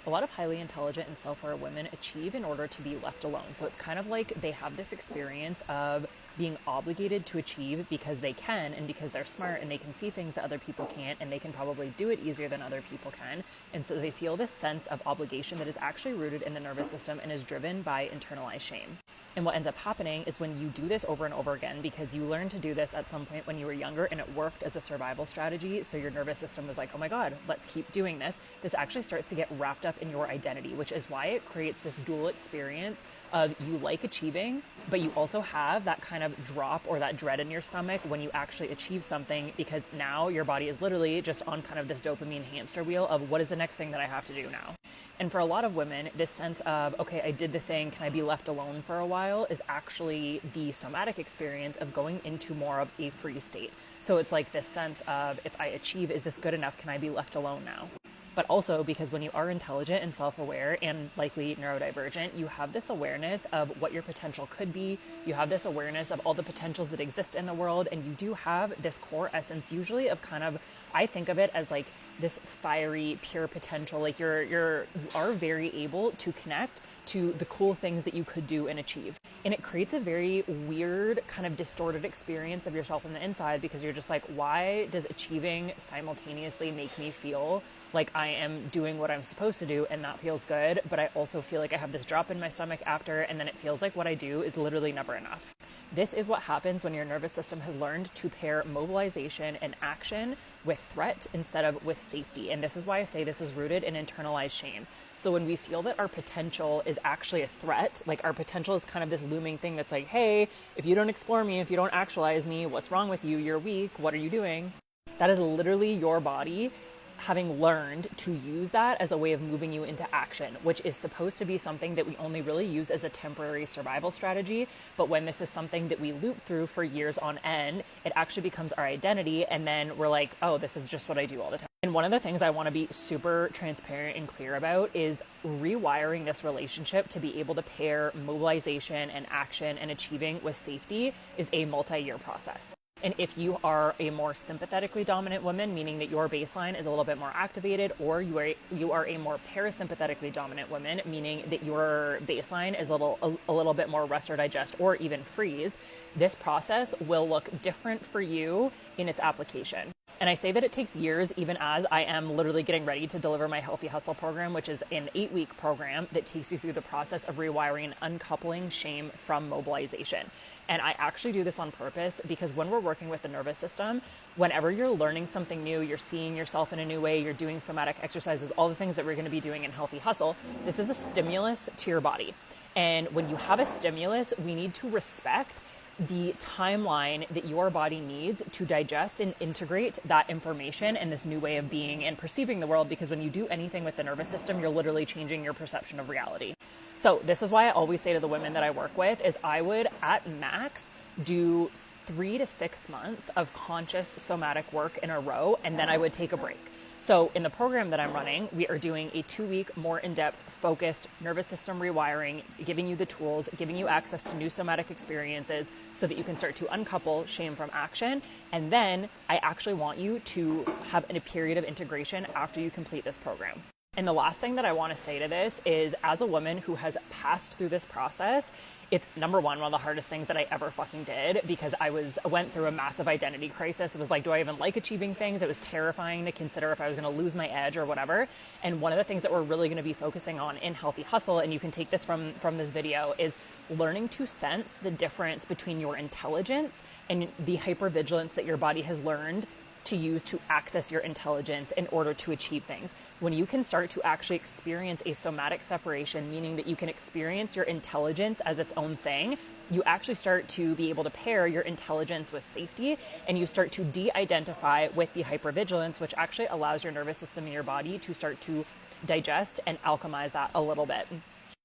A lot of highly intelligent and self-aware women achieve in order to be left alone. So it's kind of like they have this experience of being obligated to achieve because they can and because they're smart and they can see things that other people can't and they can probably do it easier than other people can. And so they feel this sense of obligation that is actually rooted in the nervous system and is driven by internalized shame. And what ends up happening is when you do this over and over again, because you learned to do this at some point when you were younger and it worked as a survival strategy, so your nervous system was like, oh my God, let's keep doing this. This actually starts to get wrapped up in your identity, which is why it creates this dual experience of you like achieving, but you also have that kind of drop or that dread in your stomach when you actually achieve something, because now your body is literally just on kind of this dopamine hamster wheel of what is the next thing that I have to do now. And for a lot of women, this sense of, okay, I did the thing, can I be left alone for a while, is actually the somatic experience of going into more of a free state. So it's like this sense of, if I achieve, is this good enough? Can I be left alone now? But also because when you are intelligent and self-aware and likely neurodivergent, you have this awareness of what your potential could be. You have this awareness of all the potentials that exist in the world. And you do have this core essence usually of kind of, I think of it as like this fiery, pure potential. Like you are very able to connect to the cool things that you could do and achieve. And it creates a very weird kind of distorted experience of yourself on the inside, because you're just like, why does achieving simultaneously make me feel like I am doing what I'm supposed to do and that feels good, but I also feel like I have this drop in my stomach after, and then it feels like what I do is literally never enough. This is what happens when your nervous system has learned to pair mobilization and action with threat instead of with safety. And this is why I say this is rooted in internalized shame. So when we feel that our potential is actually a threat, like our potential is kind of this looming thing that's like, hey, if you don't explore me, if you don't actualize me, what's wrong with you? You're weak. What are you doing? That is literally your body having learned to use that as a way of moving you into action, which is supposed to be something that we only really use as a temporary survival strategy. But when this is something that we loop through for years on end, it actually becomes our identity. And then we're like, oh, this is just what I do all the time. And one of the things I want to be super transparent and clear about is rewiring this relationship to be able to pair mobilization and action and achieving with safety is a multi-year process. And if you are a more sympathetically dominant woman, meaning that your baseline is a little bit more activated, or you are a more parasympathetically dominant woman, meaning that your baseline is a little bit more rest or digest or even freeze, this process will look different for you in its application. And I say that it takes years, even as I am literally getting ready to deliver my Healthy Hustle program, which is an 8-week program that takes you through the process of rewiring and uncoupling shame from mobilization. And I actually do this on purpose because when we're working with the nervous system, whenever you're learning something new, you're seeing yourself in a new way, you're doing somatic exercises, all the things that we're going to be doing in Healthy Hustle, this is a stimulus to your body. And when you have a stimulus, we need to respect the timeline that your body needs to digest and integrate that information and this new way of being and perceiving the world, because when you do anything with the nervous system, you're literally changing your perception of reality. So this is why I always say to the women that I work with is I would at max do 3 to 6 months of conscious somatic work in a row, and then I would take a break. So in the program that I'm running, we are doing a 2-week, more in-depth, focused nervous system rewiring, giving you the tools, giving you access to new somatic experiences so that you can start to uncouple shame from action. And then I actually want you to have a period of integration after you complete this program. And the last thing that I want to say to this is, as a woman who has passed through this process, it's number one of the hardest things that I ever fucking did, because I went through a massive identity crisis. It was like, do I even like achieving things? It was terrifying to consider if I was going to lose my edge or whatever. And one of the things that we're really going to be focusing on in Healthy Hustle, and you can take this from this video, is learning to sense the difference between your intelligence and the hypervigilance that your body has learned to use to access your intelligence in order to achieve things. When you can start to actually experience a somatic separation, meaning that you can experience your intelligence as its own thing, you actually start to be able to pair your intelligence with safety, and you start to de-identify with the hypervigilance, which actually allows your nervous system and your body to start to digest and alchemize that a little bit.